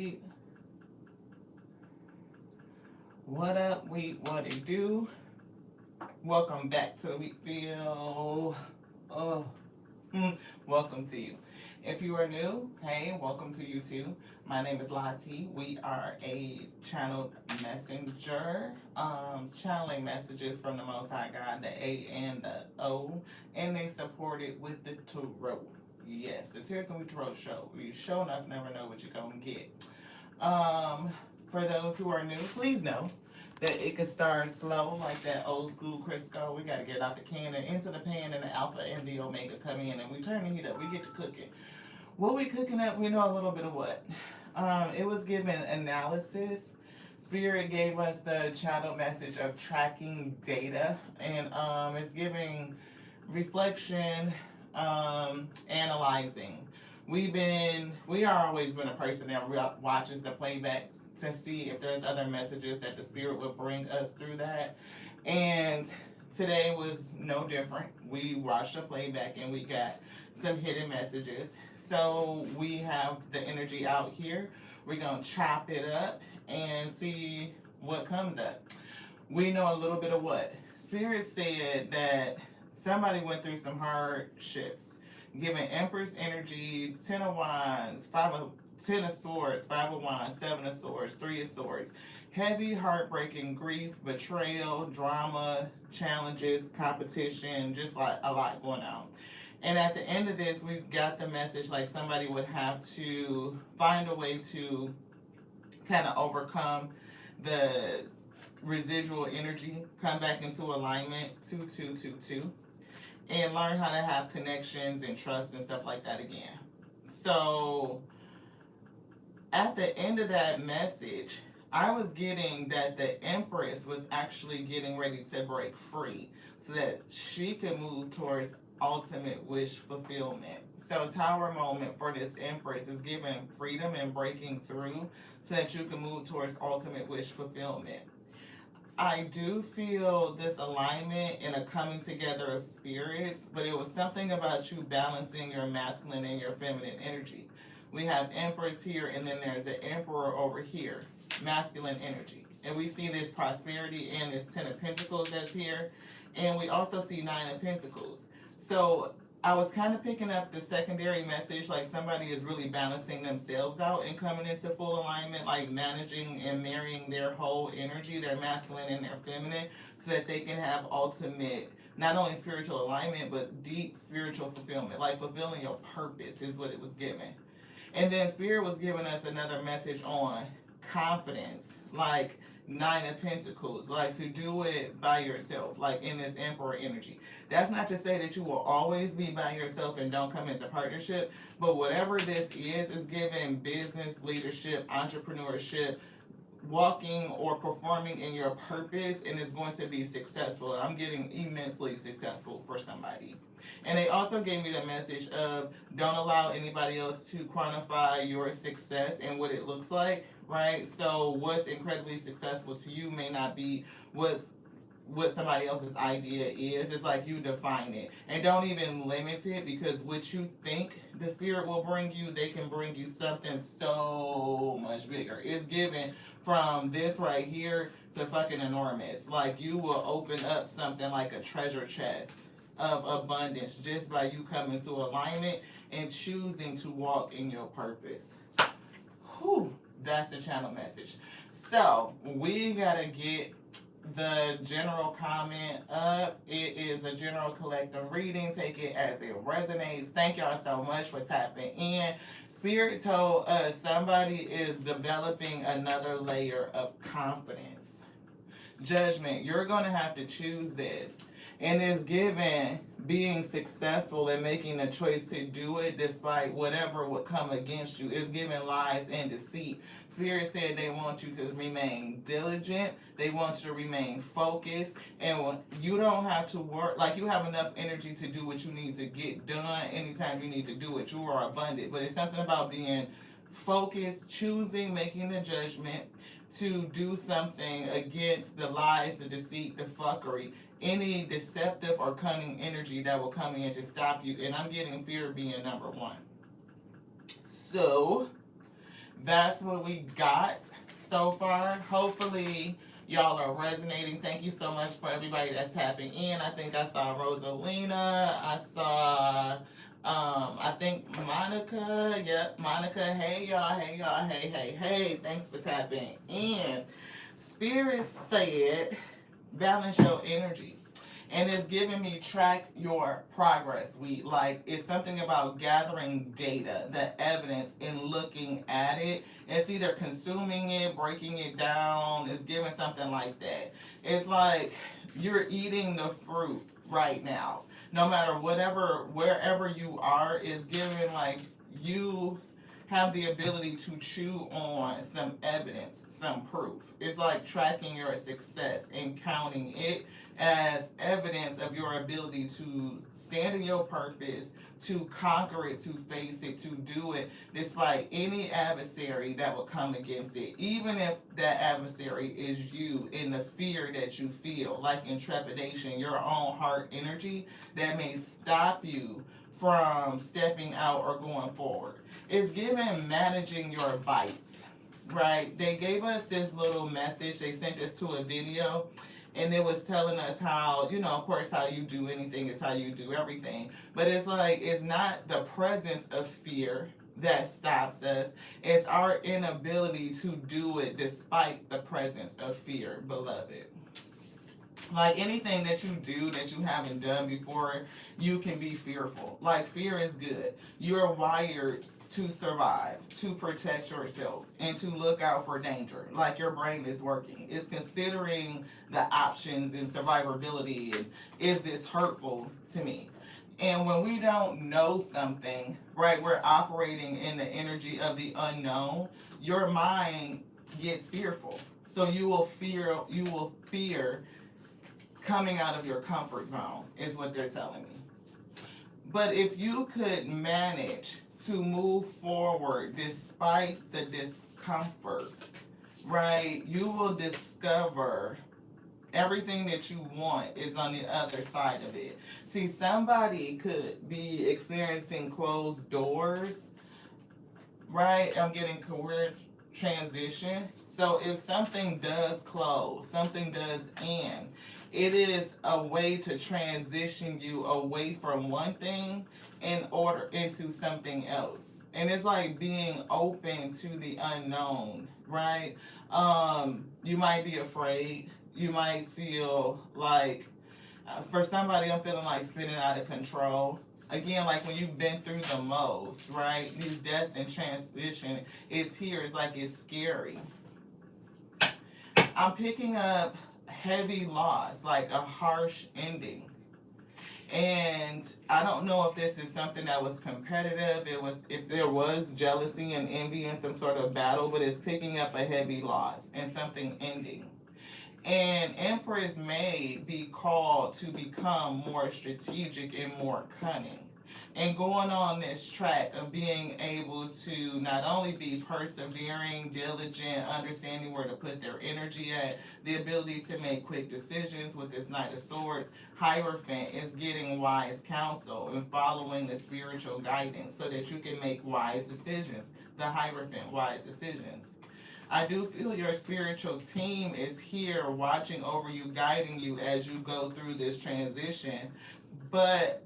Wheat? What up, Wheat? What it do? Welcome back to the Wheatfield. Oh, welcome to you. If you are new, hey, welcome to you too. My name is Lati. We are a channeled messenger, channeling messages from the Most High God, the A and the O, and they support it with the Tarot. Yes, the Tears and We Tarot show. You show enough never know what you're gonna get. For those who are new, please know that it could start slow, like that old school Crisco. We got to get out the can and into the pan, and the alpha and the omega come in, and we turn the heat up. We get to cooking. What we cooking up, we know a little bit of what. It was given analysis. Spirit gave us the channel message of tracking data, and it's giving reflection, analyzing. We are always been a person that watches the playbacks to see if there's other messages that the spirit will bring us through that. And today was no different. We watched the playback and we got some hidden messages. So we have the energy out here. We're gonna chop it up and see what comes up. We know a little bit of what Spirit said, that somebody went through some hardships. Giving Empress energy, 10 of Wands, 10 of Swords, 5 of Wands, 7 of Swords, 3 of Swords. Heavy, heartbreaking grief, betrayal, drama, challenges, competition, just like a lot going on. And at the end of this, we've got the message like somebody would have to find a way to kind of overcome the residual energy, come back into alignment, 2222, and learn how to have connections and trust and stuff like that again. So at the end of that message, I was getting that the Empress was actually getting ready to break free so that she could move towards ultimate wish fulfillment. So Tower moment for this Empress is giving freedom and breaking through so that you can move towards ultimate wish fulfillment. I do feel this alignment and a coming together of spirits, but it was something about you balancing your masculine and your feminine energy. We have Empress here, and then there's the Emperor over here, masculine energy. And we see this prosperity and this 10 of Pentacles that's here, and we also see 9 of Pentacles. So I was kind of picking up the secondary message, like somebody is really balancing themselves out and coming into full alignment, like managing and marrying their whole energy, their masculine and their feminine, so that they can have ultimate, not only spiritual alignment, but deep spiritual fulfillment, like fulfilling your purpose is what it was given. And then Spirit was giving us another message on confidence, like 9 of Pentacles, like to do it by yourself, like in this Emperor energy. That's not to say that you will always be by yourself and don't come into partnership, but whatever this is giving business, leadership, entrepreneurship, walking or performing in your purpose, and it's going to be successful. I'm getting immensely successful for somebody. And they also gave me the message of don't allow anybody else to quantify your success and what it looks like, right? So what's incredibly successful to you may not be what somebody else's idea is. It's like you define it. And don't even limit it, because what you think the spirit will bring you, they can bring you something so much bigger. It's given from this right here to fucking enormous. Like you will open up something like a treasure chest of abundance just by you coming to alignment and choosing to walk in your purpose. Whew, that's the channel message. So we gotta get the general comment up. It is a general collective reading. Take it as it resonates. Thank y'all so much for tapping in. Spirit told us somebody is developing another layer of confidence. Judgment, you're going to have to choose this. And it's given being successful and making the choice to do it despite whatever would come against you. It's given lies and deceit. Spirit said they want you to remain diligent. They want you to remain focused. And you don't have to work, like you have enough energy to do what you need to get done anytime you need to do it. You are abundant. But it's something about being focused, choosing, making the judgment to do something against the lies, the deceit, the fuckery, any deceptive or cunning energy that will come in to stop you. And I'm getting fear being number one. So That's what we got so far. Hopefully, y'all are resonating. Thank you so much for everybody that's tapping in. I think I saw Rosalina. I saw, I think Monica. Yep, Monica. Hey, y'all. Hey, y'all. Hey, hey, hey. Thanks for tapping in. Spirit said, balance your energy. And it's giving me track your progress. It's something about gathering data, the evidence, and looking at it. It's either consuming it, breaking it down. It's giving something like that. It's like you're eating the fruit right now. No matter wherever you are, it's giving like you have the ability to chew on some evidence, some proof. It's like tracking your success and counting it as evidence of your ability to stand in your purpose, to conquer it, to face it, to do it, despite any adversary that will come against it. Even if that adversary is you, in the fear that you feel, like in trepidation, your own heart energy that may stop you from stepping out or going forward. It's given managing your bites, right? They gave us this little message. They sent us to a video, and it was telling us how, of course, how you do anything is how you do everything. But it's like, it's not the presence of fear that stops us. It's our inability to do it despite the presence of fear, beloved. Like anything that you do that you haven't done before, you can be fearful. Like fear is good. You're wired to survive, to protect yourself, and to look out for danger. Like your brain is working. It's considering the options and survivability. And is this hurtful to me? And when we don't know something, right, we're operating in the energy of the unknown. Your mind gets fearful. So you will fear coming out of your comfort zone, is what they're telling me. But if you could manage to move forward despite the discomfort, right, you will discover everything that you want is on the other side of it. See, somebody could be experiencing closed doors, right? I'm getting career transition. So if something does close, something does end, it is a way to transition you away from one thing in order into something else. And it's like being open to the unknown, right? You might be afraid. You might feel like, for somebody, I'm feeling like spinning out of control. Again, like when you've been through the most, right? These death and transition is here. It's like it's scary. I'm picking up heavy loss, like a harsh ending. And I don't know if this is something that was competitive, if there was jealousy and envy and some sort of battle, but it's picking up a heavy loss and something ending. And Empress may be called to become more strategic and more cunning. And going on this track of being able to not only be persevering, diligent, understanding where to put their energy at, the ability to make quick decisions with this Knight of Swords, Hierophant is getting wise counsel and following the spiritual guidance so that you can make wise decisions. The Hierophant, wise decisions. I do feel your spiritual team is here watching over you, guiding you as you go through this transition. But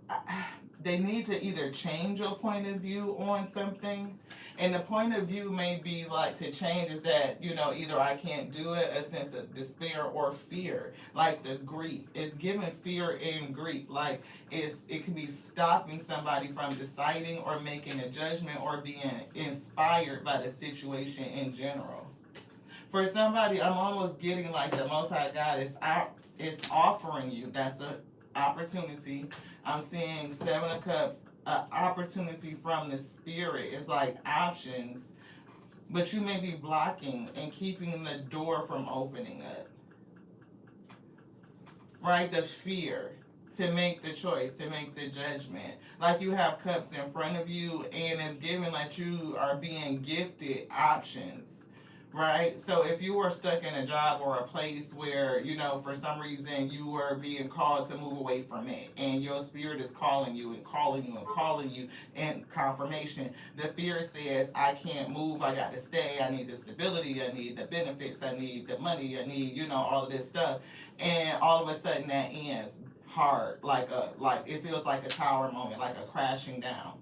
they need to either change your point of view on something. And the point of view may be like to change is that, either I can't do it, a sense of despair or fear. Like the grief. It's giving fear and grief. Like it can be stopping somebody from deciding or making a judgment or being inspired by the situation in general. For somebody, I'm almost getting like the Most High God is offering you. That's an opportunity. I'm seeing Seven of Cups, an opportunity from the Spirit. It's like options, but you may be blocking and keeping the door from opening up. Right? The fear to make the choice, to make the judgment. Like you have cups in front of you, and it's given like you are being gifted options. right? So if you were stuck in a job or a place where, for some reason you were being called to move away from it, and your spirit is calling you and calling you and calling you, and confirmation, the fear says, I can't move, I got to stay, I need the stability, I need the benefits, I need the money, I need, all of this stuff. And all of a sudden that ends hard, like it feels like a tower moment, like a crashing down,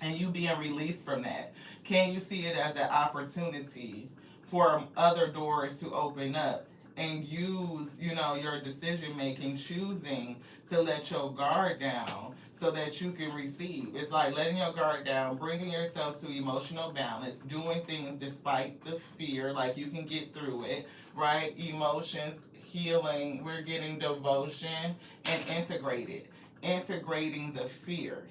and you being released from that. Can you see it as an opportunity for other doors to open up, and use, your decision making, choosing to let your guard down so that you can receive? It's like letting your guard down, bringing yourself to emotional balance, doing things despite the fear, like you can get through it, right? Emotions, healing, we're getting devotion, and integrating the fear,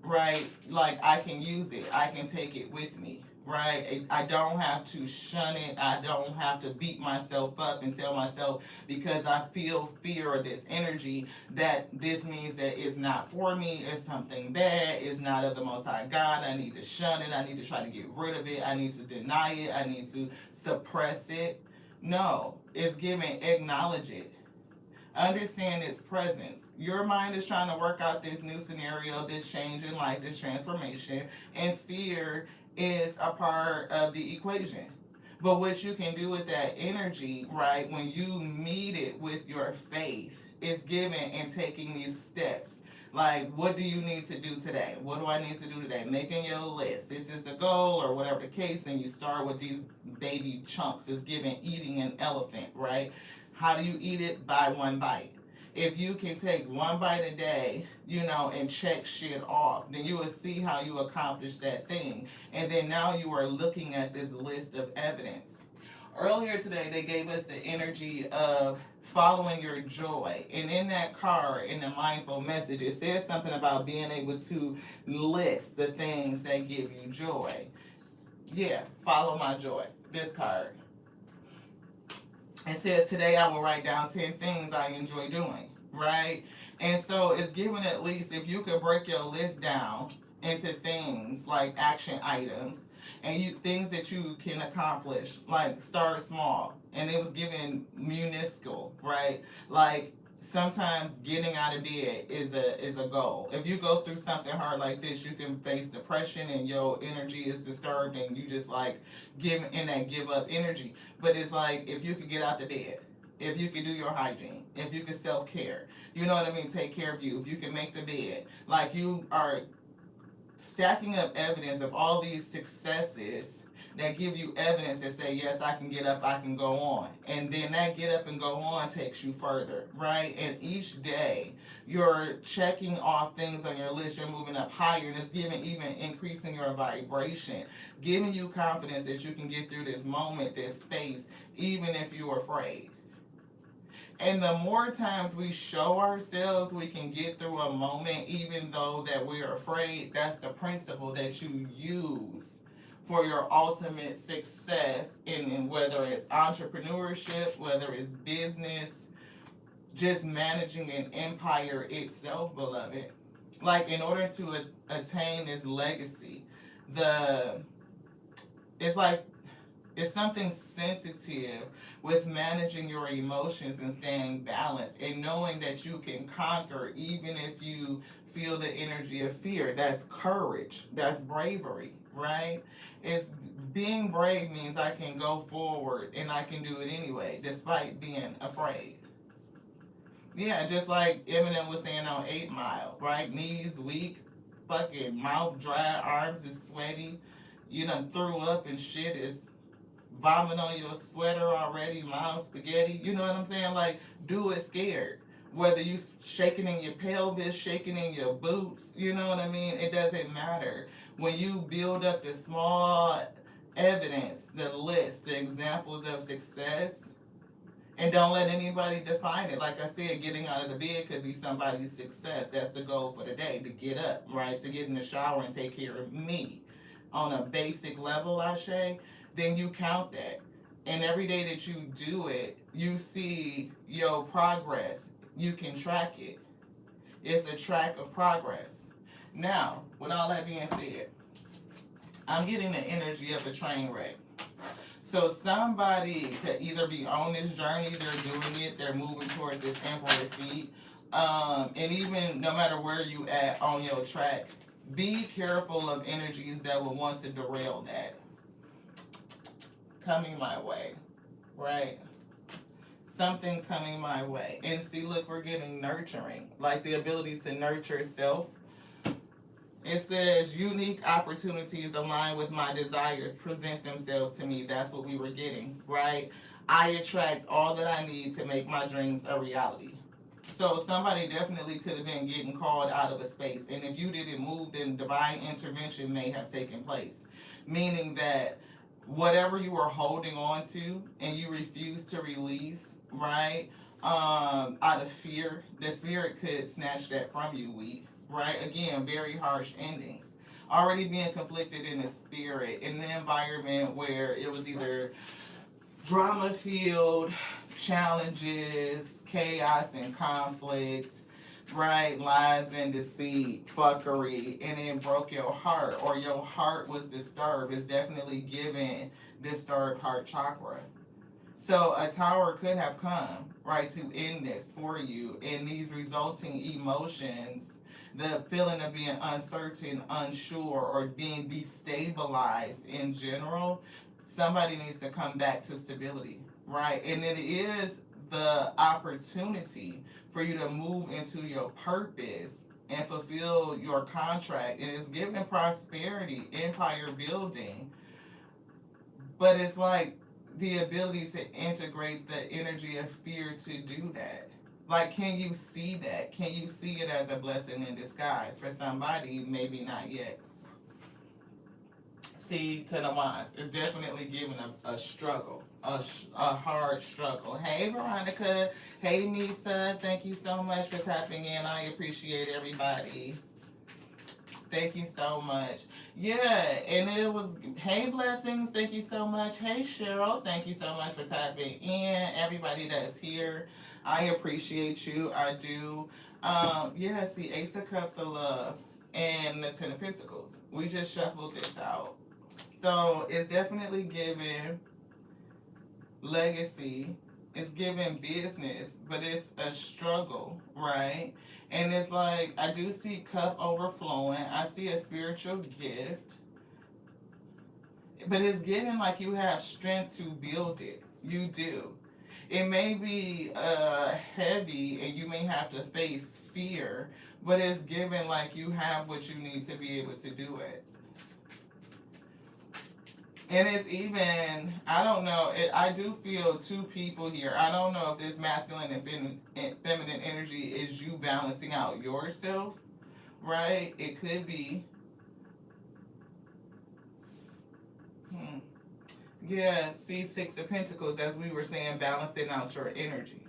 right? Like I can use it, I can take it with me, right? I don't have to shun it, I don't have to beat myself up and tell myself because I feel fear or this energy that this means that it's not for me, it's something bad, it's not of the Most High God, I need to shun it, I need to try to get rid of it, I need to deny it, I need to suppress it. No, it's given, acknowledge it. Understand its presence. Your mind is trying to work out this new scenario, this change in life, this transformation, and fear is a part of the equation. But what you can do with that energy, right, when you meet it with your faith, is giving and taking these steps. Like, what do you need to do today? What do I need to do today? Making your list. This is the goal, or whatever the case, and you start with these baby chunks. It's giving eating an elephant, right? How do you eat it? By one bite. If you can take one bite a day, and check shit off, then you will see how you accomplish that thing. And then now you are looking at this list of evidence. Earlier today, they gave us the energy of following your joy. And in that card, in the mindful message, it says something about being able to list the things that give you joy. Yeah, follow my joy. This card. It says, today I will write down 10 things I enjoy doing, right? And so it's given, at least if you could break your list down into things like action items, and things that you can accomplish, like start small. And it was given municipal, right? Like sometimes getting out of bed is a goal. If you go through something hard like this, you can face depression and your energy is disturbed and you just like give up energy. But it's like if you could get out the bed, if you can do your hygiene, if you can self-care, you know what I mean, take care of you, if you can make the bed, like you are stacking up evidence of all these successes that give you evidence that say, yes, I can get up, I can go on. And then that get up and go on takes you further, right? And each day you're checking off things on your list, you're moving up higher, and it's giving, even increasing your vibration, giving you confidence that you can get through this moment, this space, even if you're afraid. And the more times we show ourselves we can get through a moment, even though that we're afraid, that's the principle that you use for your ultimate success in whether it's entrepreneurship, whether it's business, just managing an empire itself, beloved. Like in order to attain this legacy, it's like it's something sensitive with managing your emotions and staying balanced and knowing that you can conquer even if you feel the energy of fear. That's courage. That's bravery, right? It's being brave means I can go forward and I can do it anyway, despite being afraid. Yeah, just like Eminem was saying on 8 Mile, right? Knees weak, fucking mouth dry, arms is sweaty, you done threw up and shit is vomit on your sweater already, mom spaghetti. You know what I'm saying? Like, do it scared. Whether you shaking in your pelvis, shaking in your boots, you know what I mean? It doesn't matter. When you build up the small evidence, the list, the examples of success, and don't let anybody define it. Like I said, getting out of the bed could be somebody's success. That's the goal for the day, to get up, right? To get in the shower and take care of me. On a basic level, Ashe, then you count that. And every day that you do it, you see your progress. You can track it. It's a track of progress. Now, with all that being said, I'm getting the energy of a train wreck. So somebody could either be on this journey, they're doing it, they're moving towards this emperor seat. And even no matter where you at on your track, be careful of energies that will want to derail that coming my way, right? Something coming my way. And see, look, we're getting nurturing, like the ability to nurture self. It says unique opportunities aligned with my desires present themselves to me. That's what we were getting, right? I attract all that I need to make my dreams a reality. So somebody definitely could have been getting called out of a space. And if you didn't move, then divine intervention may have taken place. Meaning that whatever you were holding on to and you refuse to release, right? Out of fear, the spirit could snatch that from you, right? Again, very harsh endings. Already being conflicted in the spirit, in an environment where it was either drama filled, challenges, chaos and conflict, right? Lies and deceit, fuckery, and it broke your heart, or your heart was disturbed. It's definitely given disturbed heart chakra. So a tower could have come, right, to end this for you. And these resulting emotions, the feeling of being uncertain, unsure, or being destabilized in general, somebody needs to come back to stability, right? And it is the opportunity for you to move into your purpose and fulfill your contract. And it's giving prosperity, empire building. But it's like the ability to integrate the energy of fear to do that. Like, can you see that? Can you see it as a blessing in disguise? For somebody, maybe not yet. See, to the wands, it's definitely giving a struggle, a hard struggle. Hey, Veronica. Hey, Nisa. Thank you so much for tapping in. I appreciate everybody. Thank you so much. Yeah, and it was, hey, blessings. Thank you so much. Hey, Cheryl. Thank you so much for tapping in. Everybody that's here, I appreciate you. I do. Yeah, see, Ace of Cups of Love and the Ten of Pentacles. We just shuffled this out. So it's definitely giving legacy. It's giving business, but it's a struggle, right? And it's like, I do see cup overflowing. I see a spiritual gift. But it's giving like you have strength to build it. You do. It may be heavy and you may have to face fear, but it's giving like you have what you need to be able to do it. And it's even, I don't know, I do feel two people here. I don't know if this masculine and feminine energy is you balancing out yourself, right? It could be. Yeah, see, Six of Pentacles, as we were saying, balancing out your energy.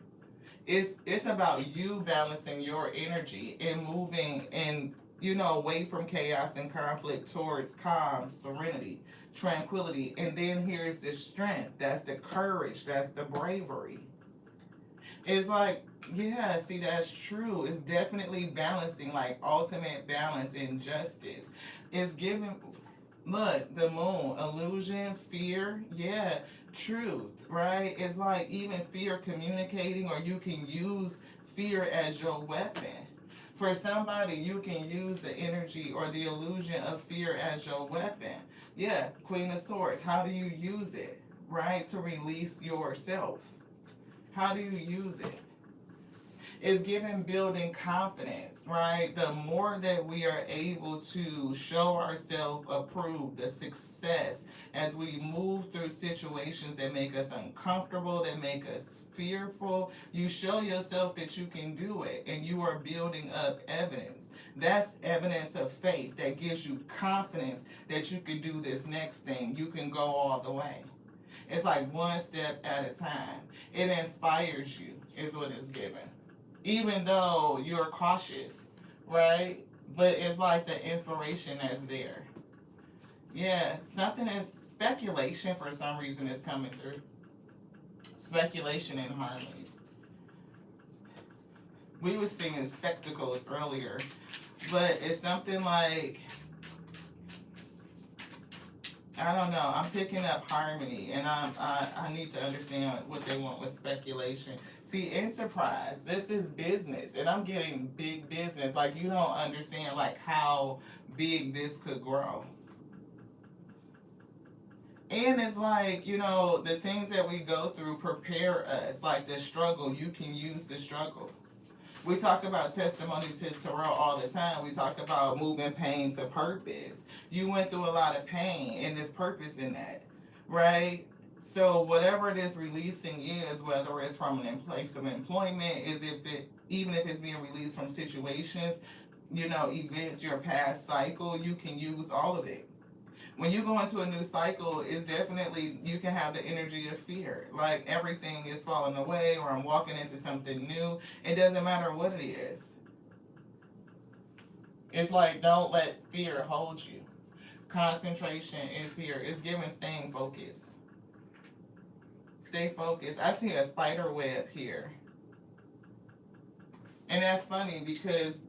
It's about you balancing your energy and moving and, away from chaos and conflict towards calm, serenity, tranquility. And then here's the strength. That's the courage. That's the bravery. It's like, yeah, see, that's true. It's definitely balancing, like ultimate balance and justice. It's giving, look, the moon, illusion, fear, yeah, truth, right? It's like even fear communicating, or you can use fear as your weapon. For somebody, you can use the energy or the illusion of fear as your weapon. Yeah, Queen of Swords, how do you use it, right? To release yourself. How do you use it? It's giving building confidence, right? The more that we are able to show ourselves approved, the success as we move through situations that make us uncomfortable, that make us fearful, you show yourself that you can do it, and you are building up evidence. That's evidence of faith that gives you confidence that you can do this next thing. You can go all the way. It's like one step at a time. It inspires you, is what it's giving. Even though you're cautious, right? But it's like the inspiration that's there. Yeah, something is speculation for some reason is coming through. Speculation and harmony. We were singing spectacles earlier, but it's something like I don't know. I'm picking up harmony, and I need to understand what they want with speculation. See, enterprise. This is business, and I'm getting big business. Like you don't understand like how big this could grow. And it's like, the things that we go through prepare us. Like the struggle, you can use the struggle. We talk about testimony to Terrell all the time. We talk about moving pain to purpose. You went through a lot of pain, and there's purpose in that, right? So whatever this releasing is, whether it's from an place of employment, even if it's being released from situations, events, your past cycle, you can use all of it. When you go into a new cycle, it's definitely, you can have the energy of fear. Like everything is falling away, or I'm walking into something new. It doesn't matter what it is. It's like, don't let fear hold you. Concentration is here. It's giving staying focused. Stay focused. I see a spider web here. And that's funny because,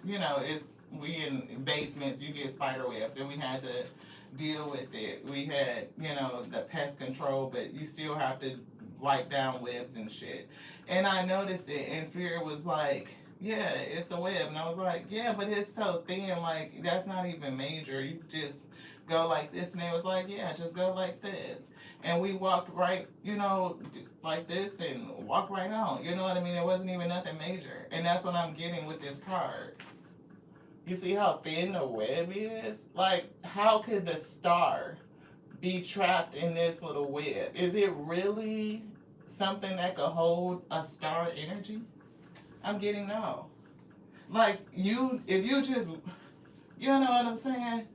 we in basements, you get spider webs, and we had to deal with it. We had, the pest control, but you still have to wipe down webs and shit. And I noticed it, and Spirit was like, yeah, it's a web. And I was like, yeah, but it's so thin, like, that's not even major. You just go like this. And they was like, yeah, just go like this. And we walked right, like this and walked right on. You know what I mean? It wasn't even nothing major. And that's what I'm getting with this card. You see how thin the web is? Like, how could the star be trapped in this little web? Is it really something that could hold a star energy? I'm getting no. Like, if you just, you know what I'm saying?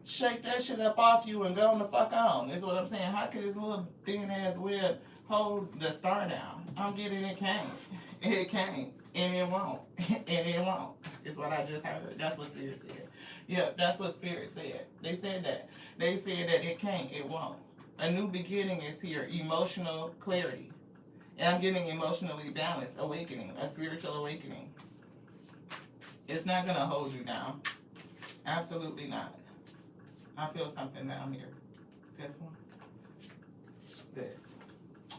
Shake that shit up off you and go on the fuck on. Is what I'm saying. How could this little thin ass web hold the star down? I'm getting it can't. It can't. And it won't. And it won't. Is what I just heard. That's what Spirit said. Yeah, that's what Spirit said. They said that. They said that it can't, it won't. A new beginning is here. Emotional clarity. And I'm getting emotionally balanced. Awakening. A spiritual awakening. It's not going to hold you down. Absolutely not. I feel something down here. This one. This.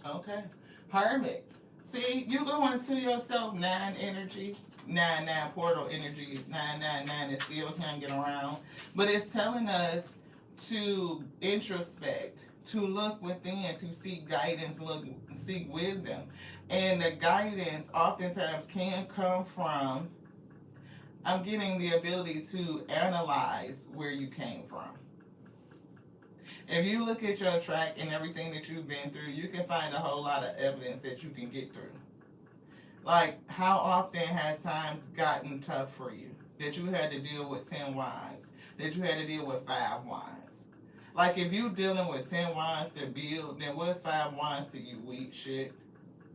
Okay. Hermit. See, you going into yourself 9 energy, 9 portal energy, 9 is still can't get around. But it's telling us to introspect, to look within, to seek guidance, seek wisdom. And the guidance oftentimes can come from, I'm getting the ability to analyze where you came from. If you look at your track and everything that you've been through, you can find a whole lot of evidence that you can get through. Like, how often has times gotten tough for you? That you had to deal with 10 wands? That you had to deal with 5 wands? Like, if you dealing with 10 wands to build, then what's 5 wands to you, weak shit?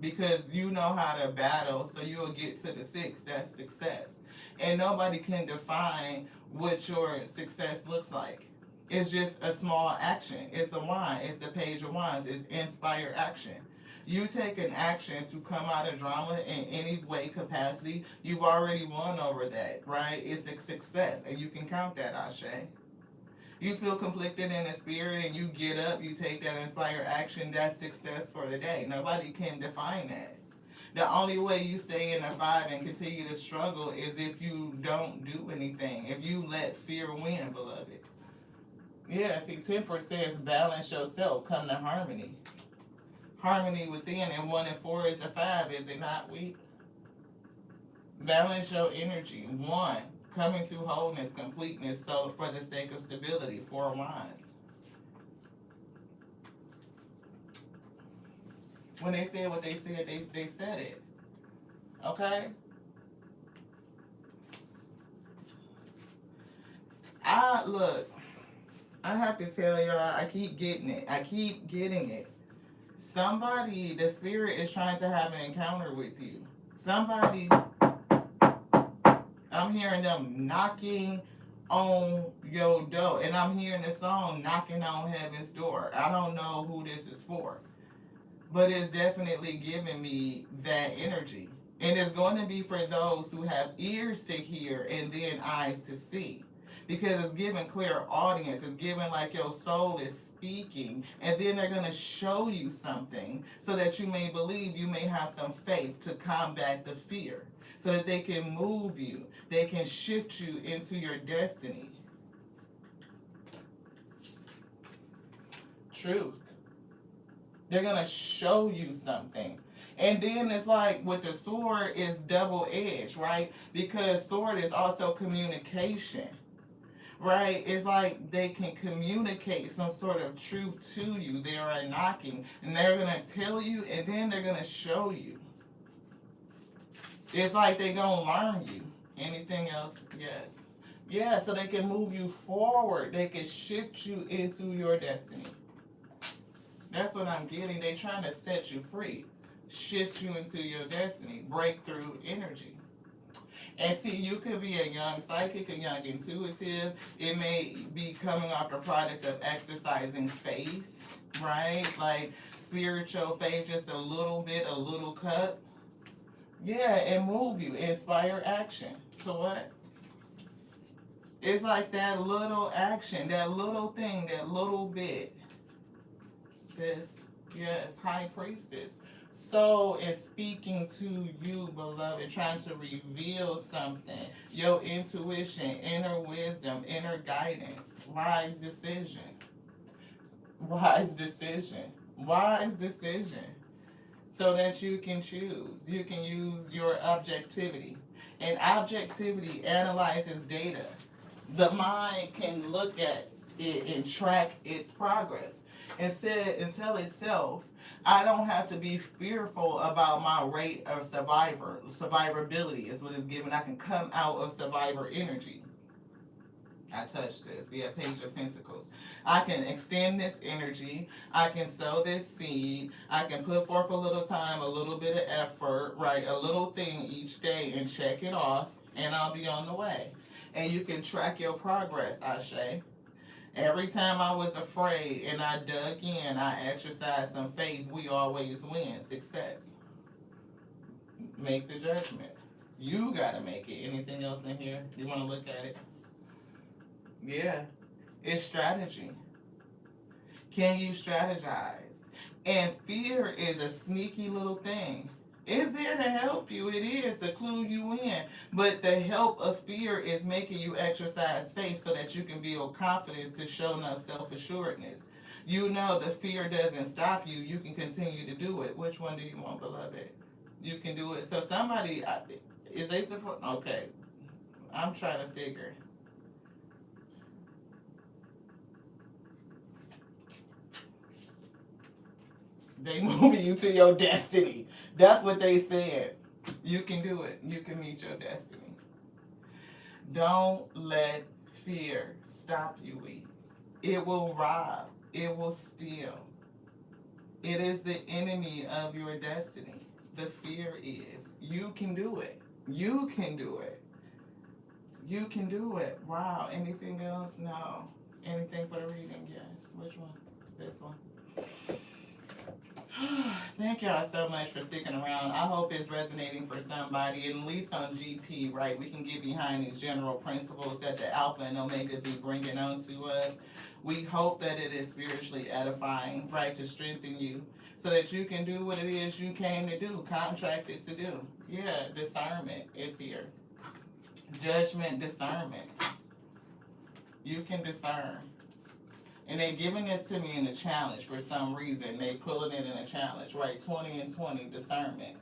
Because you know how to battle, so you'll get to the 6. That's success. And nobody can define what your success looks like. It's just a small action. It's a wand. It's the page of wands. It's inspired action. You take an action to come out of drama in any way, capacity, you've already won over that, right? It's a success, and you can count that, Ashe. You feel conflicted in the spirit, and you get up, you take that inspired action, that's success for the day. Nobody can define that. The only way you stay in the 5 and continue to struggle is if you don't do anything, if you let fear win, beloved. Yeah, see, Temperate says balance yourself, come to harmony. Harmony within, and 1 and 4 is a 5, is it not, weak? Balance your energy. 1, coming to wholeness, completeness, so for the sake of stability. 4 wands. When they said what they said, they said it. Okay? Look, I have to tell y'all, I keep getting it. I keep getting it. Somebody, the spirit is trying to have an encounter with you. Somebody, I'm hearing them knocking on your door. And I'm hearing the song, Knocking on Heaven's Door. I don't know who this is for. But it's definitely giving me that energy. And it's going to be for those who have ears to hear and then eyes to see. because it's giving clear audience. It's giving like your soul is speaking, and then they're going to show you something so that you may believe, you may have some faith to combat the fear, so that they can move you, they can shift you into your destiny. Truth. They're going to show you something. And then it's like with the sword, it's double edged, right? Because sword is also communication, right? It's like they can communicate some sort of truth to you. They are knocking, and they're going to tell you, and then they're going to show you. It's like they're going to learn you. Anything else? Yes. Yeah, so they can move you forward. They can shift you into your destiny. That's what I'm getting. They're trying to set you free, shift you into your destiny, breakthrough energy. And see, you could be a young psychic, a young intuitive. It may be coming off the product of exercising faith, right? Like spiritual faith, just a little bit, a little cup. Yeah, and move you, inspire action. So what? It's like that little action, that little thing, that little bit. This, yes, high priestess. So is speaking to you, beloved, trying to reveal something. Your intuition, inner wisdom, inner guidance, wise decision. Wise decision. Wise decision. So that you can choose. You can use your objectivity. And objectivity analyzes data. The mind can look at it and track its progress and tell itself, I don't have to be fearful about my rate of survivability is what it's given. I can come out of survivor energy. I touched this. Yeah, Page of Pentacles. I can extend this energy. I can sow this seed. I can put forth a little time, a little bit of effort, right? A little thing each day and check it off, and I'll be on the way. And you can track your progress, Ashe. Every time I was afraid and I dug in, I exercised some faith, we always win. Success. Make the judgment. You got to make it. Anything else in here? You want to look at it? Yeah. It's strategy. Can you strategize? And fear is a sneaky little thing. It's there to help you. It is to clue you in. But the help of fear is making you exercise faith so that you can build confidence to show no self-assuredness. You know the fear doesn't stop you. You can continue to do it. Which one do you want, beloved? You can do it. So somebody, is they supposed, okay. I'm trying to figure. They moving you to your destiny. That's what they said. You can do it. You can meet your destiny. Don't let fear stop you, we. It will rob. It will steal. It is the enemy of your destiny. The fear is. You can do it. You can do it. You can do it. Wow. Anything else? No. Anything for the reading? Yes. Which one? This one. Thank y'all so much for sticking around. I hope it's resonating for somebody, at least on GP, right? We can get behind these general principles that the Alpha and Omega be bringing on to us. We hope that it is spiritually edifying, right, to strengthen you so that you can do what it is you came to do, contracted to do. Yeah, discernment is here. Judgment, discernment. You can discern. And they're giving this to me in a challenge for some reason. They pulling it in a challenge, right? 20 and 20, discernment.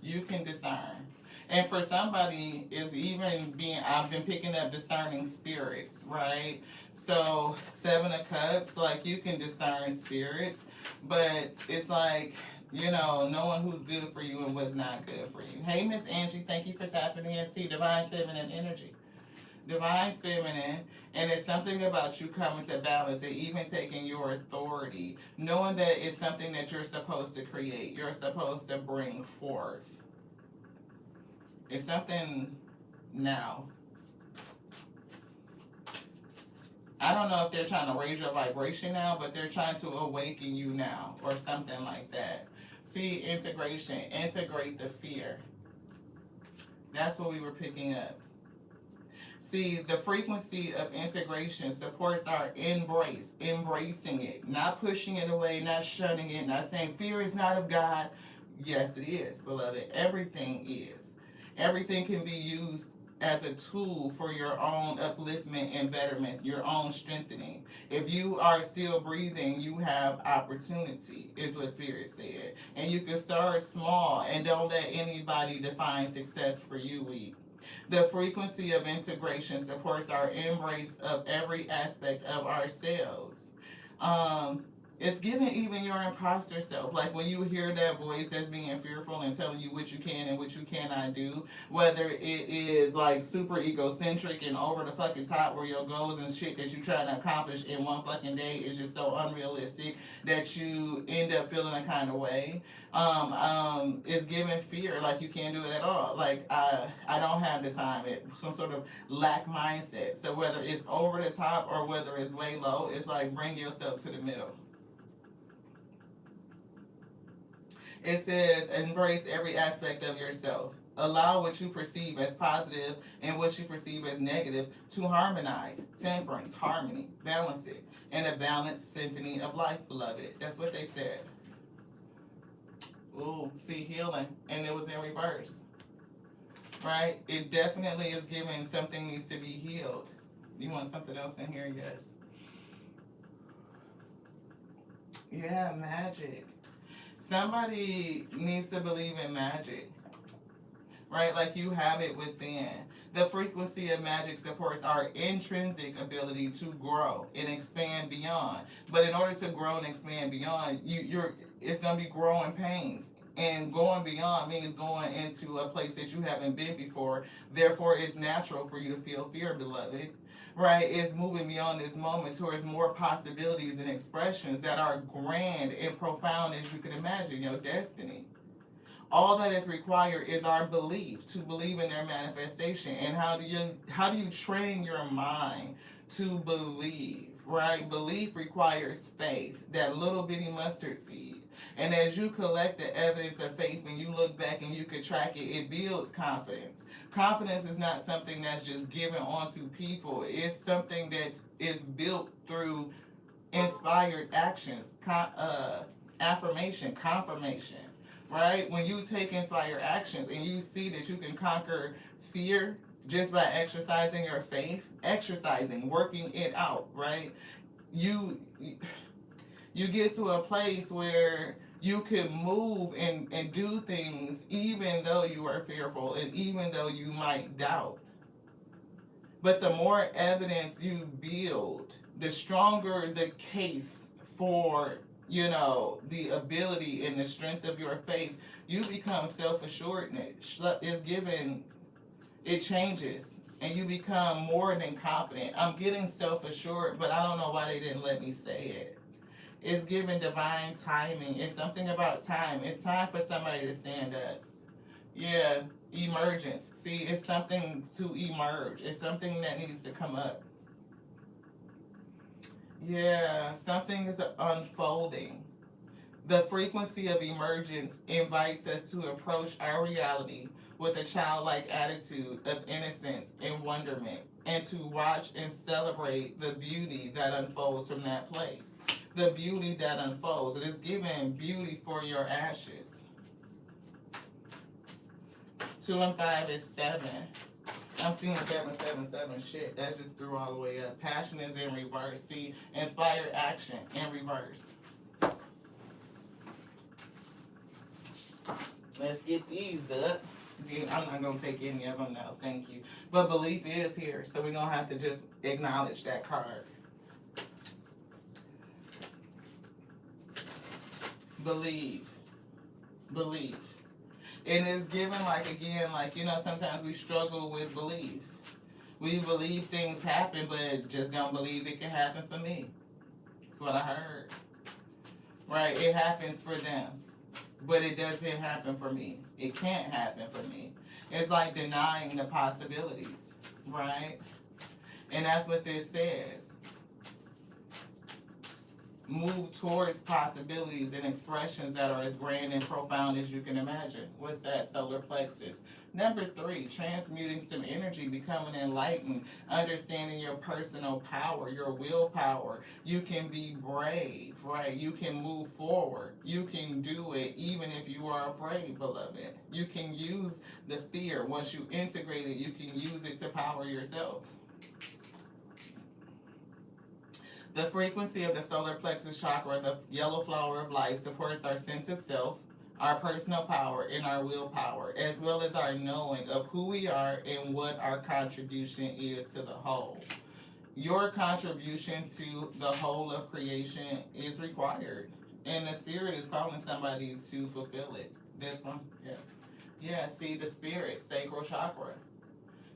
You can discern. And for somebody, is even being, I've been picking up discerning spirits, right? So 7 of Cups, like you can discern spirits, but it's like, you know, knowing who's good for you and what's not good for you. Hey, Miss Angie, thank you for tapping in. See, divine feminine energy. Divine feminine, and it's something about you coming to balance and even taking your authority, knowing that it's something that you're supposed to create, you're supposed to bring forth. It's something now. I don't know if they're trying to raise your vibration now, but they're trying to awaken you now, or something like that. See, integration, integrate the fear. That's what we were picking up. See, the frequency of integration supports our embracing it, not pushing it away, not shunning it, not saying fear is not of God. Yes, it is, beloved. Everything is. Everything can be used as a tool for your own upliftment and betterment, your own strengthening. If you are still breathing, you have opportunity, is what Spirit said. And you can start small and don't let anybody define success for you, week. The frequency of integration supports our embrace of every aspect of ourselves. Um, it's giving even your imposter self. Like when you hear that voice that's being fearful and telling you what you can and what you cannot do, whether it is like super egocentric and over the fucking top where your goals and shit that you try to accomplish in one fucking day is just so unrealistic that you end up feeling a kind of way. It's giving fear, like you can't do it at all. Like I don't have the time. It some sort of lack mindset. So whether it's over the top or whether it's way low, it's like bring yourself to the middle. It says embrace every aspect of yourself. Allow what you perceive as positive and what you perceive as negative to harmonize, temperance, harmony, balance it, in a balanced symphony of life, beloved. That's what they said. Ooh, see, healing, and it was in reverse, right? It definitely is giving something needs to be healed. You want something else in here? Yes. Yeah, magic. Somebody needs to believe in magic, right? Like you have it within. The frequency of magic supports our intrinsic ability to grow and expand beyond. But in order to grow and expand beyond, it's gonna be growing pains. And going beyond means going into a place that you haven't been before. Therefore, it's natural for you to feel fear, beloved. Right? It's moving beyond this moment towards more possibilities and expressions that are grand and profound as you can imagine, your destiny. All that is required is our belief, to believe in their manifestation. And how do you train your mind to believe, right? Belief requires faith, that little bitty mustard seed. And as you collect the evidence of faith, when you look back and you can track it, it builds confidence. Confidence is not something that's just given onto people. It's something that is built through inspired actions, affirmation, confirmation, right? When you take inspired actions and you see that you can conquer fear just by exercising your faith, working it out, right? You get to a place where you can move and do things even though you are fearful and even though you might doubt. But the more evidence you build, the stronger the case for, the ability and the strength of your faith. You become self-assured, and it changes. And you become more than confident. I'm getting self-assured, but I don't know why they didn't let me say it. It's given divine timing. It's something about time. It's time for somebody to stand up. Yeah, emergence. See, it's something to emerge. It's something that needs to come up. Yeah, something is unfolding. The frequency of emergence invites us to approach our reality with a childlike attitude of innocence and wonderment, and to watch and celebrate the beauty that unfolds from that place. The beauty that unfolds. It is giving beauty for your ashes. 2 and 5 is 7. I'm seeing 777 shit. That just threw all the way up. Passion is in reverse. See, inspired action in reverse. Let's get these up. I'm not going to take any of them now, thank you. But belief is here, so we're going to have to just acknowledge that card. Believe. And it's given sometimes we struggle with belief. We believe things happen, but just don't believe it can happen for me. That's what I heard. Right? It happens for them, but it doesn't happen for me. It can't happen for me. It's like denying the possibilities, right? And that's what this says. Move towards possibilities and expressions that are as grand and profound as you can imagine. What's that? Solar plexus. Number 3, transmuting some energy, becoming enlightened, understanding your personal power, your willpower. You can be brave, right? You can move forward. You can do it even if you are afraid, beloved. You can use the fear. Once you integrate it, you can use it to power yourself. The frequency of the solar plexus chakra, the yellow flower of life, supports our sense of self, our personal power, and our willpower, as well as our knowing of who we are and what our contribution is to the whole. Your contribution to the whole of creation is required, and the spirit is calling somebody to fulfill it. This one, yes. Yeah, see, the spirit, sacral chakra,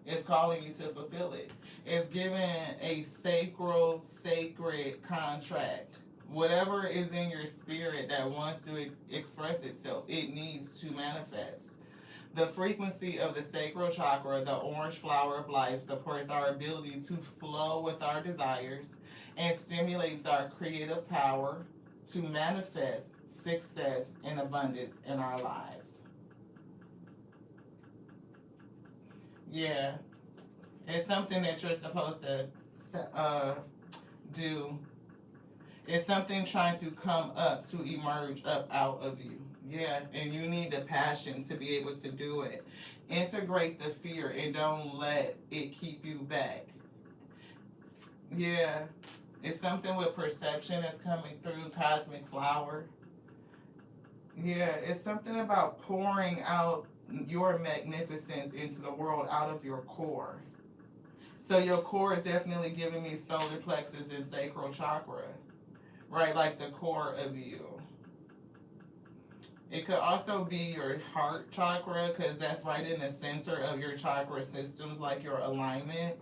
is calling you to fulfill it. It's giving a sacred contract. Whatever is in your spirit that wants to express itself, it needs to manifest. The frequency of the sacral chakra, the orange flower of life, supports our ability to flow with our desires and stimulates our creative power to manifest success and abundance in our lives. Yeah, it's something that you're supposed to do. It's something trying to come up, to emerge up out of you. Yeah, and you need the passion to be able to do it. Integrate the fear and don't let it keep you back. Yeah, it's something with perception that's coming through, cosmic flower. Yeah, it's something about pouring out your magnificence into the world out of your core. So your core is definitely giving me solar plexus and sacral chakra, right? Like the core of you. It could also be your heart chakra, because that's right in the center of your chakra systems, like your alignment.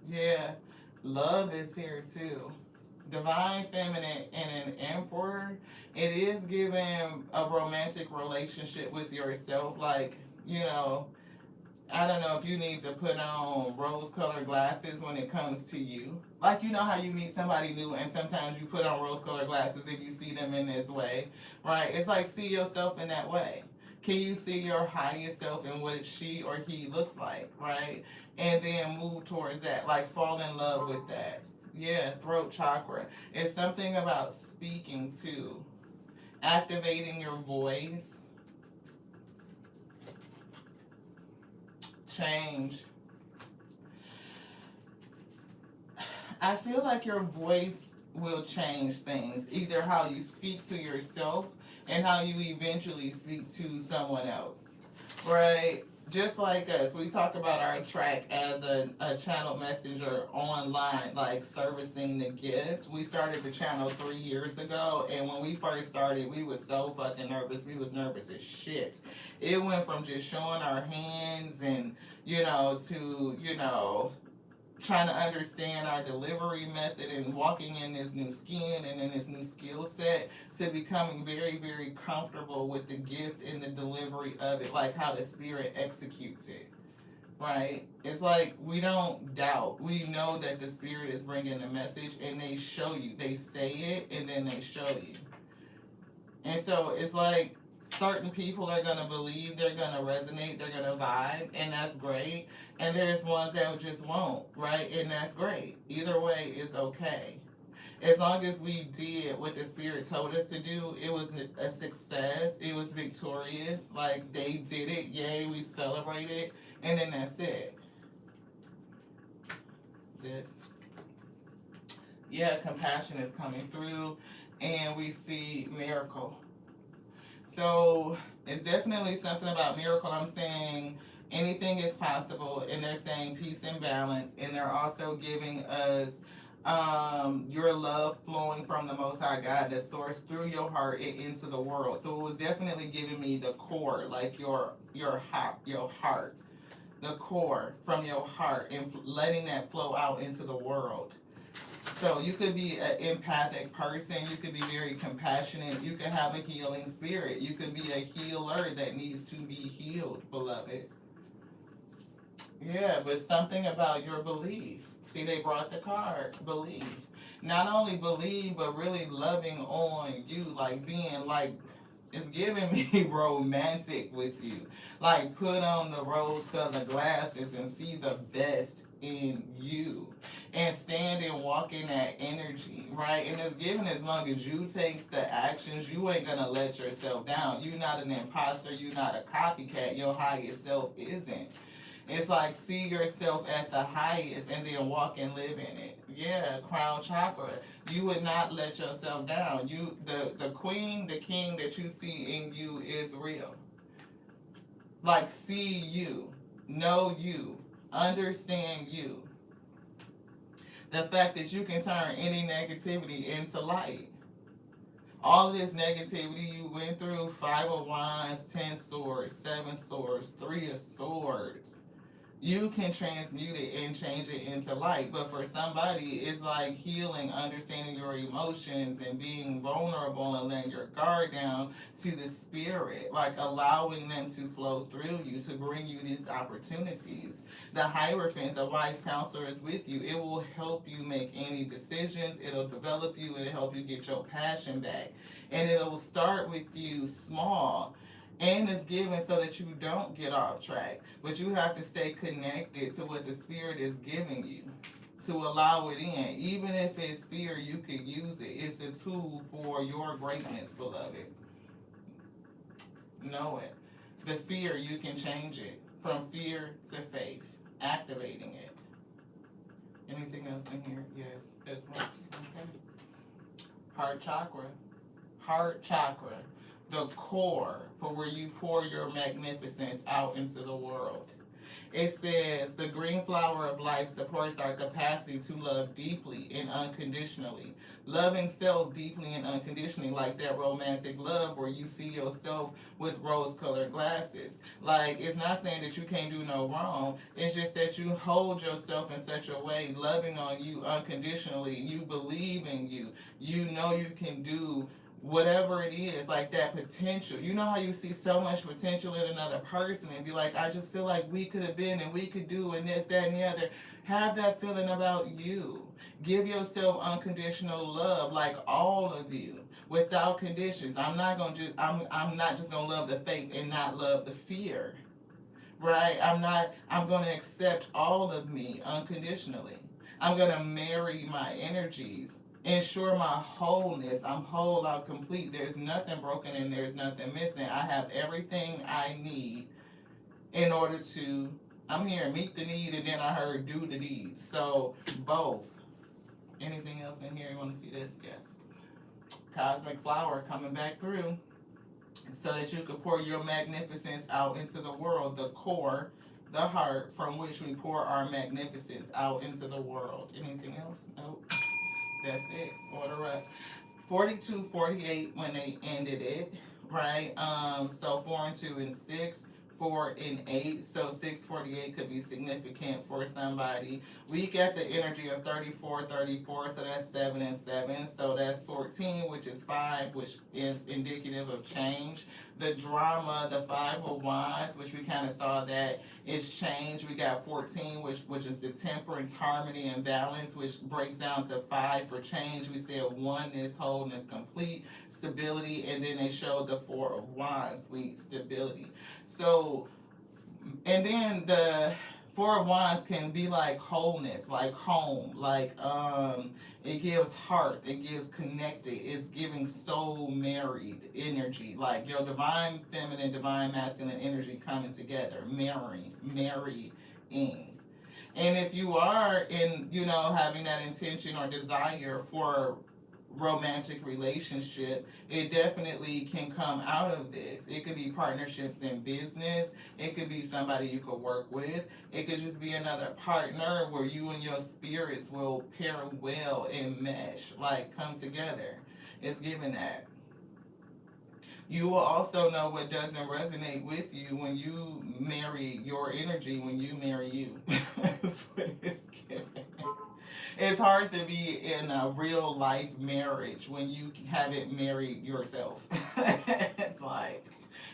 Yeah, love is here too. Divine feminine and an emperor, it is giving a romantic relationship with yourself. Like, I don't know if you need to put on rose-colored glasses when it comes to you. Like, you know how you meet somebody new and sometimes you put on rose-colored glasses if you see them in this way, right? It's like, see yourself in that way. Can you see your highest self in what she or he looks like, right? And then move towards that, like fall in love with that. Yeah, throat chakra. It's something about speaking too, activating your voice. Change. I feel like your voice will change things, either how you speak to yourself and how you eventually speak to someone else, right? Just like us, we talk about our track as a channel messenger online, like servicing the gift. We started the channel 3 years ago, and when we first started, we was so fucking nervous. We was nervous as shit. It went from just showing our hands and, to, trying to understand our delivery method and walking in this new skin and in this new skill set to becoming very, very comfortable with the gift and the delivery of it, like how the spirit executes it, right? It's like we don't doubt. We know that the spirit is bringing the message and they show you. They say it and then they show you. And so it's like certain people are going to believe, they're going to resonate, they're going to vibe, and that's great. And there's ones that just won't, right? And that's great. Either way is okay. As long as we did what the spirit told us to do, it was a success. It was victorious. Like, they did it. Yay, we celebrated. And then that's it. This. Yeah, compassion is coming through. And we see miracle. So it's definitely something about miracle. I'm saying anything is possible, and they're saying peace and balance, and they're also giving us your love flowing from the Most High God, the source through your heart and into the world. So it was definitely giving me the core, like your heart, the core from your heart, and letting that flow out into the world. So you could be an empathic person. You could be very compassionate. You could have a healing spirit. You could be a healer that needs to be healed, beloved. Yeah, but something about your belief. See, they brought the card, belief. Not only believe, but really loving on you, like being like, It's giving me romantic with you. Like, put on the rose-colored glasses and see the best in you. And stand and walk in that energy, right? And it's given as long as you take the actions, you ain't gonna let yourself down. You're not an imposter, you're not a copycat, your highest self isn't. It's like see yourself at the highest and then walk and live in it. Yeah, crown chakra. You would not let yourself down. You the queen, the king that you see in you is real. Like see you, know you, understand you. The fact that you can turn any negativity into light. All of this negativity you went through, 5 of Wands, 10 swords, 7 swords, 3 of swords, you can transmute it and change it into light. But for somebody, it's like healing, understanding your emotions and being vulnerable and letting your guard down to the spirit, like allowing them to flow through you to bring you these opportunities. The Hierophant, the wise counselor, is with you. It will help you make any decisions. It'll develop you. It'll help you get your passion back. And it'll start with you small. And it's given so that you don't get off track. But you have to stay connected to what the spirit is giving you to allow it in. Even if it's fear, you could use it. It's a tool for your greatness, beloved. Know it. The fear, you can change it from fear to faith, activating it. Anything else in here? Yes, this one. Okay. Heart chakra. Heart chakra. The core for where you pour your magnificence out into the world. It says the green flower of life supports our capacity to love deeply and unconditionally. Loving self deeply and unconditionally, like that romantic love where you see yourself with rose-colored glasses. Like, it's not saying that you can't do no wrong. It's just that you hold yourself in such a way, loving on you unconditionally. You believe in you. You know you can do whatever it is, like that potential. You know how you see so much potential in another person and be like, I just feel like we could have been and we could do and this, that, and the other. Have that feeling about you. Give yourself unconditional love, like all of you, without conditions. I'm not just gonna love the faith and not love the fear. Right? I'm gonna accept all of me unconditionally. I'm gonna marry my energies, ensure my wholeness. I'm whole, I'm complete. There's nothing broken and there's nothing missing. I have everything I need in order to, I'm here, meet the need, and then I heard do the deed. So both. Anything else in here? You want to see this? Yes. Cosmic flower coming back through so that you could pour your magnificence out into the world. The core, the heart from which we pour our magnificence out into the world. Anything else? Nope. That's it. Order up. 42, 48 when they ended it, right? So 4 and 2 and 6, 4 and 8. So 648 could be significant for somebody. We get the energy of 34, 34. So that's 7 and 7. So that's 14, which is 5, which is indicative of change. The drama, the 5 of Wands, which we kind of saw that is change. We got 14, which is the temperance, harmony, and balance, which breaks down to 5 for change. We said oneness, wholeness, complete, stability, and then they showed the 4 of Wands, sweet stability. So, and then the 4 of Wands can be like wholeness, like home, like it gives heart, it gives connected, it's giving soul married energy, like your divine feminine, divine masculine energy coming together, marrying. And if you are in, having that intention or desire for romantic relationship, it definitely can come out of this. It could be partnerships in business. It could be somebody you could work with. It could just be another partner where you and your spirits will pair well and mesh, like come together. It's given that. You will also know what doesn't resonate with you when you marry your energy, when you marry you. That's what it's given. It's hard to be in a real life marriage when you haven't married yourself. It's like,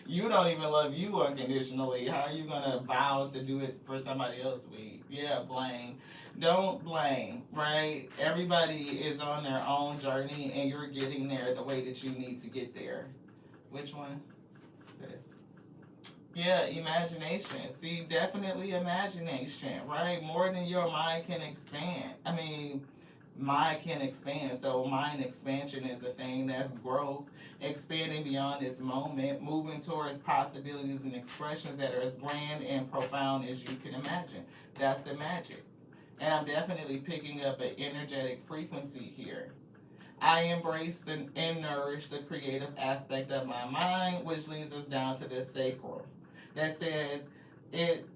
you don't even love you unconditionally. How are you going to vow to do it for somebody else, sweet? Yeah, blame. Don't blame, right? Everybody is on their own journey and you're getting there the way that you need to get there. Which one? This. Yeah, imagination. See, definitely imagination, right? More than your mind can expand. I mean, mind can expand. So mind expansion is a thing. That's growth, expanding beyond this moment, moving towards possibilities and expressions that are as grand and profound as you can imagine. That's the magic. And I'm definitely picking up an energetic frequency here. I embrace and nourish the creative aspect of my mind, which leads us down to the sacral. That says it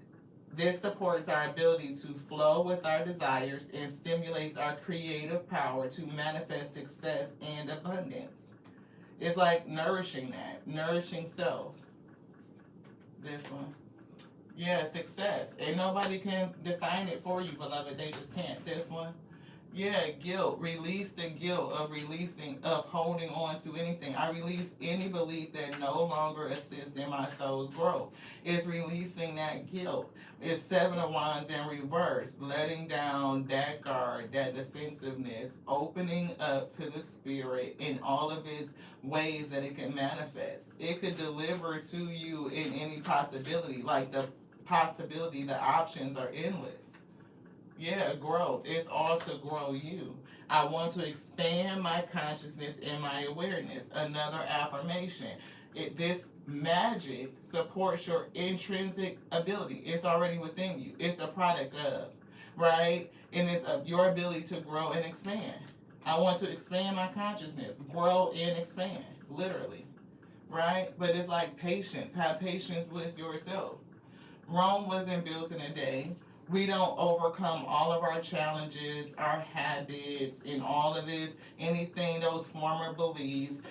this supports our ability to flow with our desires and stimulates our creative power to manifest success and abundance. It's like nourishing that, nourishing self. This one. Yeah, success. And nobody can define it for you, beloved. They just can't. This one. Yeah, guilt. Release the guilt of releasing, of holding on to anything. I release any belief that no longer assists in my soul's growth. It's releasing that guilt. It's Seven of Wands in reverse, letting down that guard, that defensiveness, opening up to the spirit in all of its ways that it can manifest. It could deliver to you in any possibility, like the possibility, the options are endless. Yeah, growth. It's all to grow you. I want to expand my consciousness and my awareness. Another affirmation. This magic supports your intrinsic ability. It's already within you. It's a product of, right? And it's of your ability to grow and expand. I want to expand my consciousness, grow and expand, literally, right? But it's like patience. Have patience with yourself. Rome wasn't built in a day. We don't overcome all of our challenges, our habits, and all of this, anything, those former beliefs,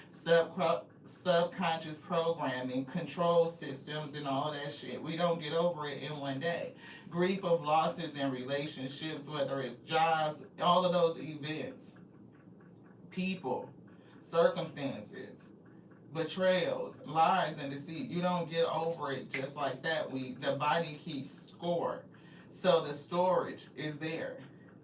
subconscious programming, control systems, and all that shit. We don't get over it in one day. Grief of losses in relationships, whether it's jobs, all of those events, people, circumstances, betrayals, lies, and deceit. You don't get over it just like that. The body keeps score. So the storage is there,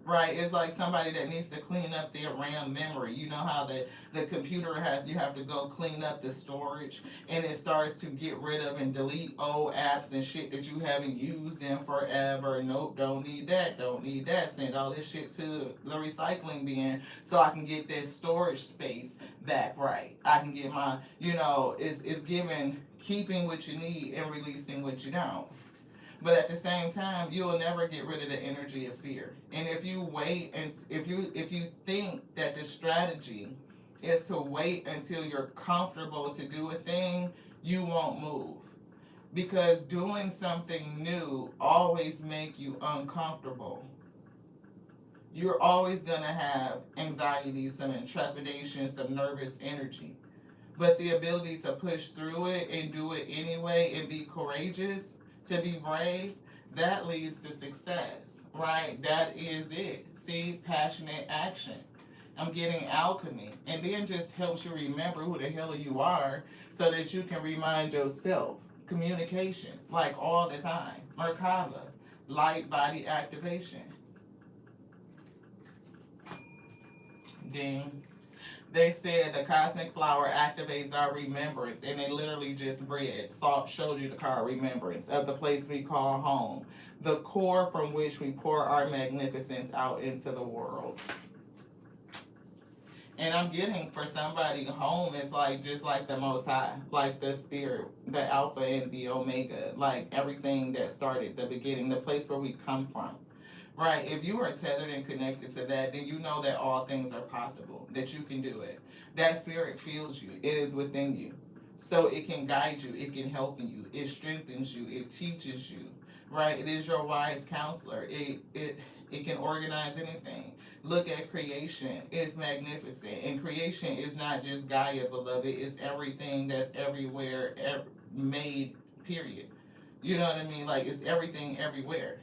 right? It's like somebody that needs to clean up their RAM memory. You know how the computer has, you have to go clean up the storage and it starts to get rid of and delete old apps and shit that you haven't used in forever. Nope, don't need that, don't need that. Send all this shit to the recycling bin so I can get that storage space back right. I can get my, it's giving, keeping what you need and releasing what you don't. But at the same time, you will never get rid of the energy of fear. And if you wait and if you think that the strategy is to wait until you're comfortable to do a thing, you won't move. Because doing something new always make you uncomfortable. You're always going to have anxiety, some trepidation, some nervous energy. But the ability to push through it and do it anyway and be courageous, to be brave, that leads to success, right? That is it. See, passionate action. I'm getting alchemy. And then just helps you remember who the hell you are so that you can remind yourself. Communication, like all the time. Merkaba, light body activation. Ding. They said the cosmic flower activates our remembrance, and they literally just read. Salt shows you the card remembrance of the place we call home, the core from which we pour our magnificence out into the world. And I'm getting for somebody, home is like just like the Most High, like the spirit, the Alpha and the Omega, like everything that started, the beginning, the place where we come from. Right, if you are tethered and connected to that, then you know that all things are possible, that you can do it. That spirit feels you, it is within you. So it can guide you, it can help you, it strengthens you, it teaches you, right? It is your wise counselor. It can organize anything. Look at creation, it's magnificent. And creation is not just Gaia, beloved, it's everything that's everywhere, made, period. You know what I mean? Like, it's everything everywhere,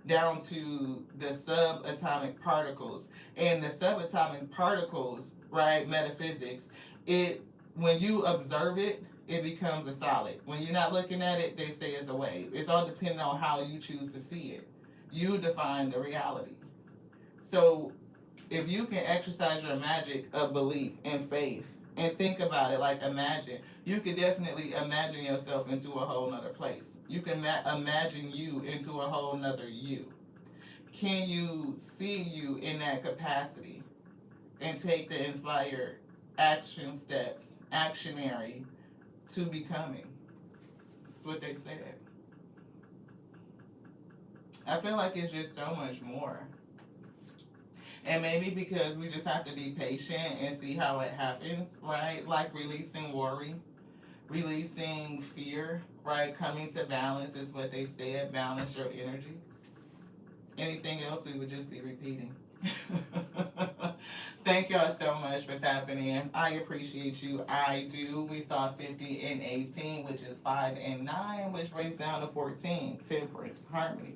down to the subatomic particles. And the subatomic particles, right, metaphysics, when you observe it, it becomes a solid. When you're not looking at it, they say it's a wave. It's all depending on how you choose to see it. You define the reality. So if you can exercise your magic of belief and faith, And think about it, like imagine. You can definitely imagine yourself into a whole nother place. You can imagine you into a whole nother you. Can you see you in that capacity and take the inspired action steps, actionary to becoming? That's what they said. I feel like it's just so much more. And maybe because we just have to be patient and see how it happens, right? Like releasing worry, releasing fear, right? Coming to balance is what they said, balance your energy. Anything else, we would just be repeating. Thank y'all so much for tapping in. I appreciate you. I do. We saw 50 and 18, which is 5 and 9, which breaks down to 14. Temperance, harmony.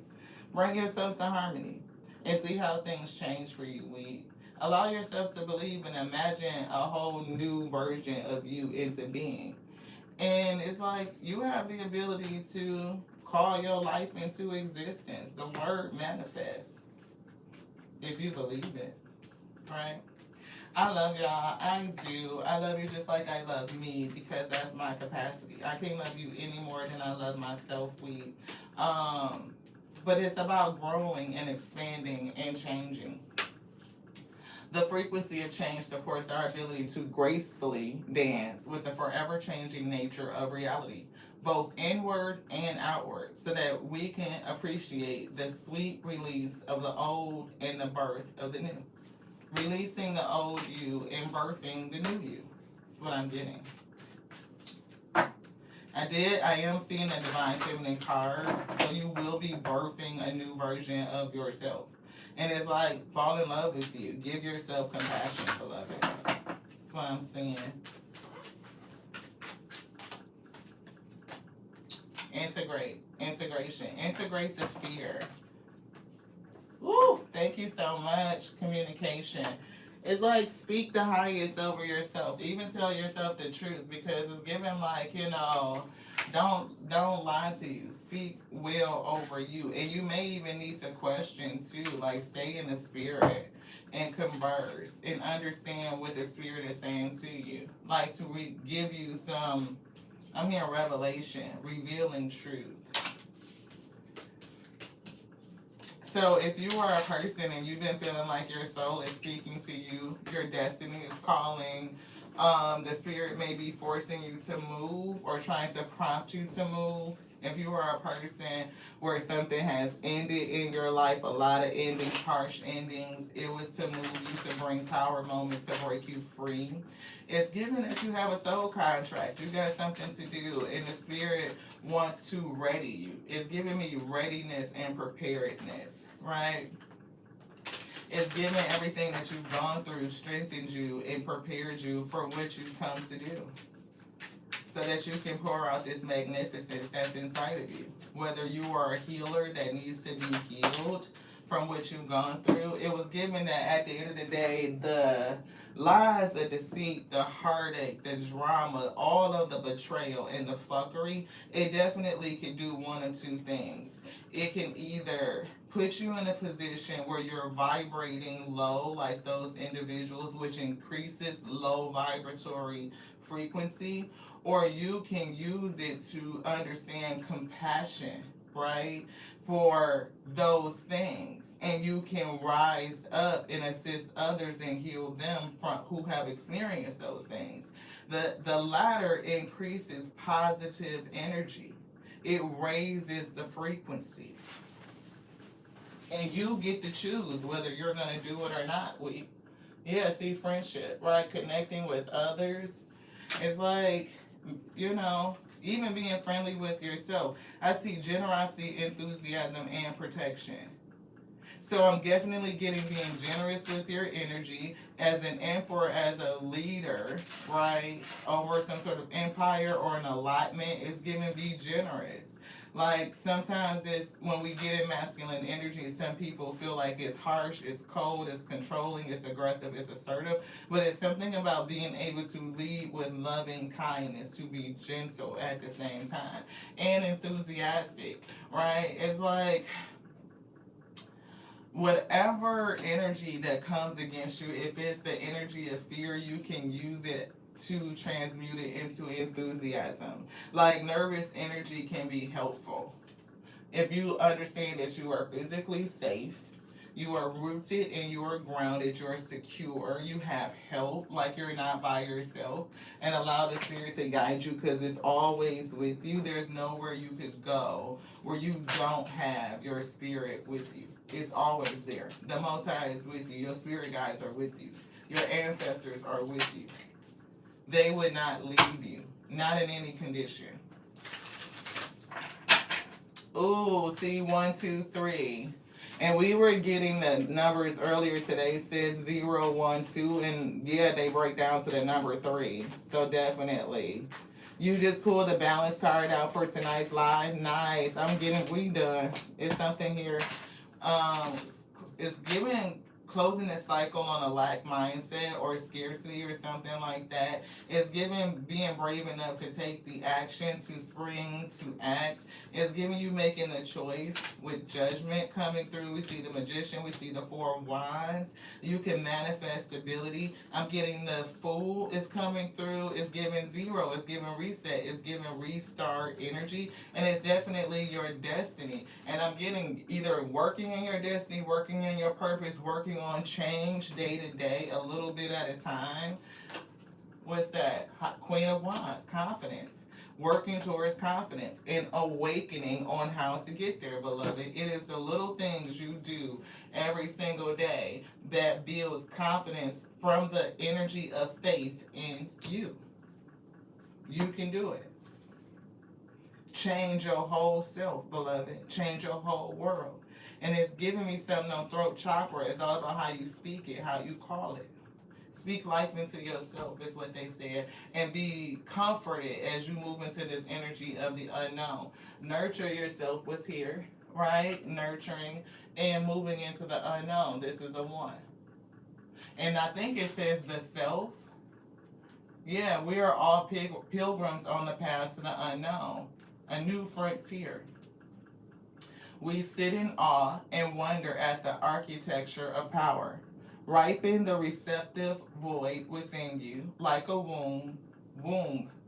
Bring yourself to harmony and see how things change for you. Allow yourself to believe and imagine a whole new version of you into being. And it's like you have the ability to call your life into existence. The word manifests if you believe it, right? I love y'all. I do. I love you just like I love me because that's my capacity. I can't love you any more than I love myself. But it's about growing and expanding and changing. The frequency of change supports our ability to gracefully dance with the forever changing nature of reality, both inward and outward, so that we can appreciate the sweet release of the old and the birth of the new. Releasing the old you and birthing the new you. That's what I'm getting. I am seeing a divine feminine card, so you will be birthing a new version of yourself. And it's like, fall in love with you. Give yourself compassion, beloved. That's what I'm seeing. Integration. Integrate the fear. Woo! Thank you so much. Communication. It's like speak the highest over yourself. Even tell yourself the truth because it's given like, don't lie to you. Speak well over you. And you may even need to question too, like stay in the spirit and converse and understand what the spirit is saying to you. Like to give you some, I'm hearing revelation, revealing truth. So if you are a person and you've been feeling like your soul is speaking to you, your destiny is calling, the spirit may be forcing you to move or trying to prompt you to move. If you are a person where something has ended in your life, a lot of endings, harsh endings, it was to move you to bring tower moments to break you free. It's given that you have a soul contract. You got something to do, and the spirit wants to ready you. It's giving me readiness and preparedness, right? It's giving everything that you've gone through, strengthened you, and prepared you for what you've come to do. So that you can pour out this magnificence that's inside of you. Whether you are a healer that needs to be healed from what you've gone through, it was given that at the end of the day, the lies, the deceit, the heartache, the drama, all of the betrayal and the fuckery, it definitely can do one of two things. It can either put you in a position where you're vibrating low, like those individuals, which increases low vibratory frequency, or you can use it to understand compassion, right, for those things, and you can rise up and assist others and heal them from who have experienced those things. The latter increases positive energy. It raises the frequency. And you get to choose whether you're going to do it or not. See, friendship, right? Connecting with others. It's like, even being friendly with yourself. I see generosity, enthusiasm, and protection. So I'm definitely getting being generous with your energy as an emperor, as a leader, right? Over some sort of empire or an allotment. It's giving be generous. Like sometimes it's when we get in masculine energy, some people feel like it's harsh, it's cold, it's controlling, it's aggressive, it's assertive. But it's something about being able to lead with loving kindness, to be gentle at the same time, and enthusiastic, right? It's like whatever energy that comes against you, if it's the energy of fear, you can use it to transmute it into enthusiasm. Like nervous energy can be helpful. If you understand that you are physically safe, you are rooted and you are grounded, you're secure, you have help, like you're not by yourself, and allow the Spirit to guide you because it's always with you. There's nowhere you could go where you don't have your Spirit with you. It's always there. The Most High is with you. Your spirit guides are with you. Your ancestors are with you. They would not leave you, not in any condition. Ooh, see, 1, 2, 3. And we were getting the numbers earlier today. It says 0, 1, 2, and yeah, they break down to the number 3. So definitely. You just pulled the balance card out for tonight's live. Nice. We done. It's something here. It's giving closing the cycle on a lack mindset or scarcity or something like that. It's giving being brave enough to take the action, to spring, to act. It's giving you making the choice with judgment coming through. We see the Magician, we see the 4 of Wands. You can manifest stability. I'm getting the Fool is coming through. It's giving 0. It's giving reset. It's giving restart energy. And it's definitely your destiny. And I'm getting either working in your destiny, working in your purpose, working on change day to day, a little bit at a time. What's that? Queen of Wands, confidence. Working towards confidence and awakening on how to get there, beloved. It is the little things you do every single day that builds confidence from the energy of faith in you. You can do it. Change your whole self, beloved. Change your whole world. And it's giving me something on throat chakra. It's all about how you speak it, how you call it. Speak life into yourself is what they said. And be comforted as you move into this energy of the unknown. Nurture yourself was here, right? Nurturing and moving into the unknown. This is a 1. And I think it says the self. Yeah, we are all pilgrims on the path to the unknown. A new frontier. We sit in awe and wonder at the architecture of power. Ripen the receptive void within you like a womb,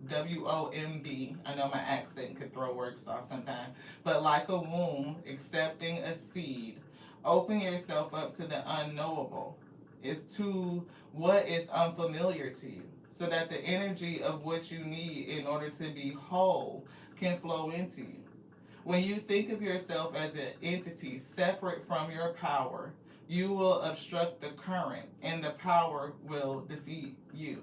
W-O-M-B. I know my accent could throw words off sometimes, but like a womb, accepting a seed. Open yourself up to the unknowable. It's to what is unfamiliar to you, so that the energy of what you need in order to be whole can flow into you. When you think of yourself as an entity separate from your power, you will obstruct the current and the power will defeat you.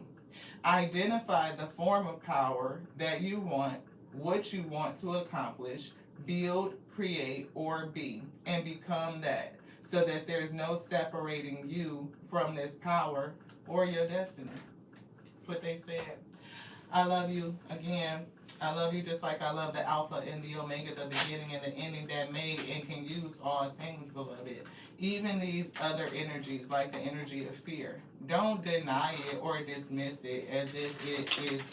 Identify the form of power that you want, what you want to accomplish, build, create, or be, and become that, so that there's no separating you from this power or your destiny. That's what they said. I love you again. I love you just like I love the Alpha and the Omega, the beginning and the ending that made and can use all things, beloved. Even these other energies, like the energy of fear. Don't deny it or dismiss it as if it is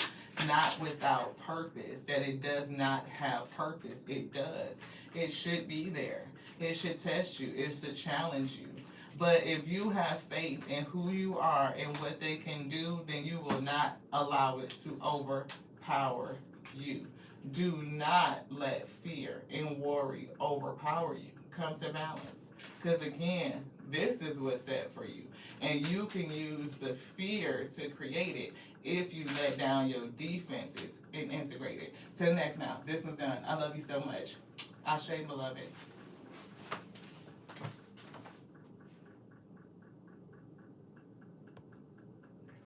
not without purpose, that it does not have purpose. It does. It should be there. It should test you. It should challenge you. But if you have faith in who you are and what they can do, then you will not allow it to overpower you. Do not let fear and worry overpower you. Come to balance. Because again, this is what's set for you. And you can use the fear to create it if you let down your defenses and integrate it. Till next now. This one's done. I love you so much. Ashe, beloved.